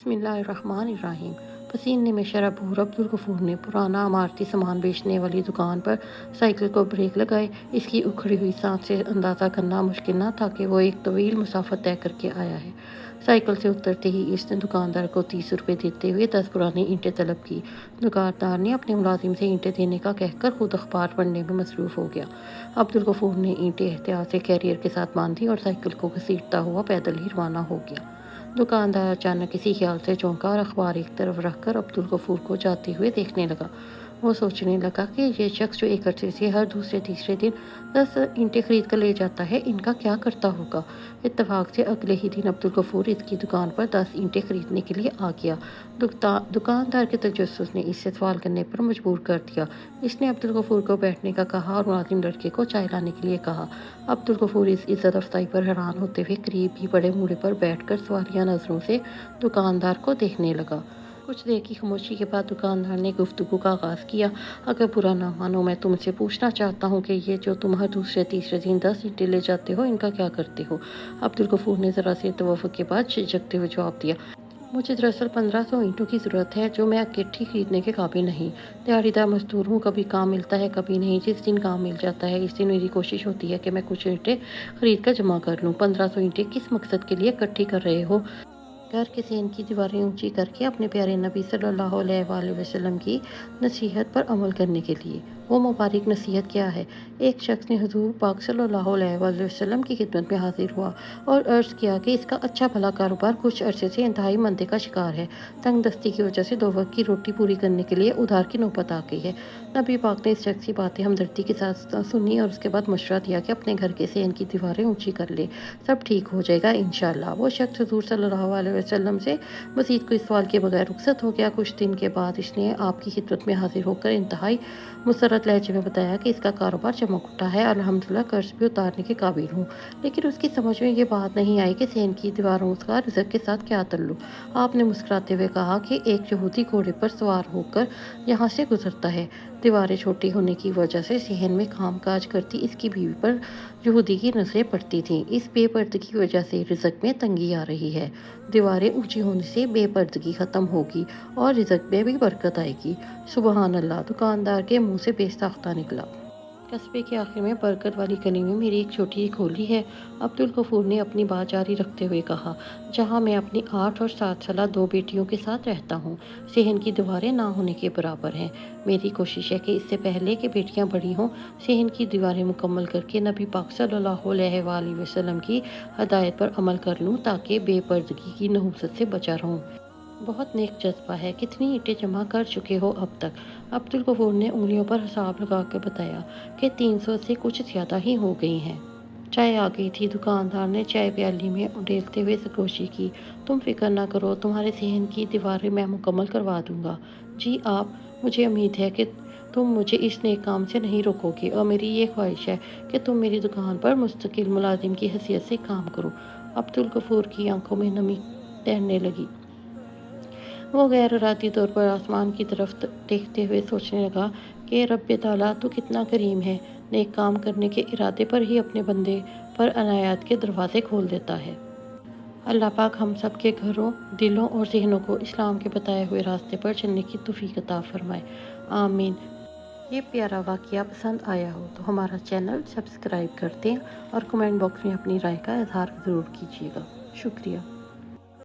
बिस्मिल्लाहिर्रहमानिर्रहीम। पसीने में शराबूर अब्दुल गफूर ने पुराना इमारती सामान बेचने वाली दुकान पर साइकिल को ब्रेक लगाए। इसकी उखड़ी हुई सांस से अंदाज़ा करना मुश्किल न था कि वो एक तवील मुसाफा तय करके आया है। साइकिल से उतरते ही इसने दुकानदार को 30 रुपये देते हुए 10 पुरानी ईंटें तलब की। दुकानदार ने अपने मुलाजिम से ईंटें देने का कहकर खुद अखबार पढ़ने में मसरूफ़ हो गया। अब्दुल गफूर ने ईंटें एहतियात से कैरियर के साथ बांधी और साइकिल को घसीटता हुआ पैदल ही रवाना हो गया। दुकानदार अचानक किसी ख्याल से चौंका और अखबार एक तरफ रखकर अब्दुल गफूर को जाते हुए देखने लगा। वो सोचने लगा कि ये शख्स जो एक अरसे से हर दूसरे तीसरे दिन 10 ईंटें खरीद कर ले जाता है, इनका क्या करता होगा। इत्तेफाक से अगले ही दिन अब्दुल गफूर इसकी दुकान पर 10 ईंटें खरीदने के लिए आ गया। दुकानदार के तजस्सुस ने इससे सवाल करने पर मजबूर कर दिया। इसने अब्दुल गफूर को बैठने का कहा और मुलाजिम लड़के को चाय लाने के लिए कहा। अब्दुल गफूर इस इज्जत अफजाई पर हैरान होते हुए करीब ही बड़े मूड़े पर बैठकर सवालिया नजरों से दुकानदार को देखने लगा। कुछ देर की खामोशी के बाद दुकानदार ने गुफ्तगू का आगाज़ किया। अगर बुरा ना मानो, मैं तुमसे पूछना चाहता हूँ कि ये जो तुम हर दूसरे तीसरे दिन 10 ईंटें ले जाते हो, इनका क्या करते हो। अब्दुल गफूर ने ज़रा से तवफ़्फ़ुक़ के बाद झिझकते हुए जवाब दिया, मुझे दरअसल 1500 ईंटों की ज़रूरत है, जो मैं इकट्ठी खरीदने के काबिल नहीं। दिहाड़ीदार मजदूर हूँ, कभी काम मिलता है कभी नहीं। जिस दिन काम मिल जाता है इस दिन मेरी कोशिश होती है कि मैं कुछ ईंटें खरीद कर जमा कर लूँ। 1500 ईंटें किस मकसद के लिए इकट्ठी कर रहे हो। घर के सेन की दीवारें ऊंची करके अपने प्यारे नबी सल्लल्लाहु अलैहि वसल्लम की नसीहत पर अमल करने के लिए। वो मुबारक नसीहत क्या है। एक शख्स ने हुजूर पाक सल्लल्लाहु अलैहि वसल्लम की खिदमत में हाजिर हुआ और अर्ज़ किया कि इसका अच्छा भला कारोबार कुछ अरसे से इंतहाई मंदी का शिकार है। तंग दस्ती की वजह से 2 वक्त की रोटी पूरी करने के लिए उधार की नौबत आ गई है। नबी पाक ने इस शख्स की बातें हमदर्दी के साथ सुनी और उसके बाद मशवरा दिया कि अपने घर के सेन की दीवारें ऊंची कर ले, सब ठीक हो जाएगा इंशाअल्लाह। वो शख्स हुजूर सल्लल्लाहु अलैहि वसल्लम से मज़ीद कोई सवाल के बगैर रुखसत हो गया। कुछ दिन के बाद इसने आपकी खिदमत में हाजिर होकर इंतहाई मुसर्रत लहजे में बताया कि इसका कारोबार चमक उठा है, अल्हम्दुलिल्लाह कर्ज भी उतारने के काबिल हूँ। लेकिन उसकी समझ में ये बात नहीं आई कि सेन की दीवारों का रिज़्क के साथ क्या ताल्लुक। आपने मुस्कुराते हुए कहा कि एक यहूदी घोड़े पर सवार होकर यहाँ से गुजरता है। दीवारें छोटी होने की वजह से सहन में काम काज करती इसकी बीवी पर यहूदी की नजरें पड़ती थीं। इस बेपर्दगी की वजह से रिज़्क में तंगी आ रही है। दीवारें ऊंची होने से बेपर्दगी ख़त्म होगी और रिज़्क में भी बरकत आएगी। सुबहान अल्लाह। दुकानदार के मुंह से बेसाख्ता निकला। कस्बे के आखिर में बरकत वाली गली में मेरी एक छोटी खोली है। अब्दुल गफूर ने अपनी बात जारी रखते हुए कहा, जहाँ मैं अपनी 8 और 7 साल 2 बेटियों के साथ रहता हूँ। सेहन की दीवारें ना होने के बराबर हैं। मेरी कोशिश है कि इससे पहले कि बेटियाँ बड़ी हों, सेहन की दीवारें मुकम्मल करके नबी पाक सल्लल्लाहु अलैहि वसल्लम की हदायत पर अमल कर लूँ, ताकि बेपर्दगी की नहूसत से बचा रहूँ। बहुत नेक जज्बा है। कितनी ईंटें जमा कर चुके हो अब तक। अब्दुल गफूर ने उंगलियों पर हिसाब लगाकर बताया कि 300 से कुछ ज़्यादा ही हो गई हैं। चाय आ गई थी। दुकानदार ने चाय प्याली में उंडेलते हुए सरगोशी की। तुम फिक्र ना करो, तुम्हारे सेहन की दीवारें मैं मुकम्मल करवा दूंगा। जी आप। मुझे उम्मीद है कि तुम मुझे इस नेक काम से नहीं रोकोगे और मेरी ये ख्वाहिश है कि तुम मेरी दुकान पर मुस्तकिल मुलाजिम की हैसियत से काम करो। अब्दुल गफूर की आंखों में नमी तैरने लगी। वो गैर इरादी तौर पर आसमान की तरफ देखते हुए सोचने लगा कि रब्बे ताला तू कितना करीम है, नेक काम करने के इरादे पर ही अपने बंदे पर अनायात के दरवाजे खोल देता है। अल्लाह पाक हम सब के घरों, दिलों और जहनों को इस्लाम के बताए हुए रास्ते पर चलने की तौफीक अता फरमाए। आमीन। ये प्यारा वाक़या पसंद आया हो तो हमारा चैनल सब्सक्राइब कर दें और कमेंट बॉक्स में अपनी राय का इजहार ज़रूर कीजिएगा। शुक्रिया।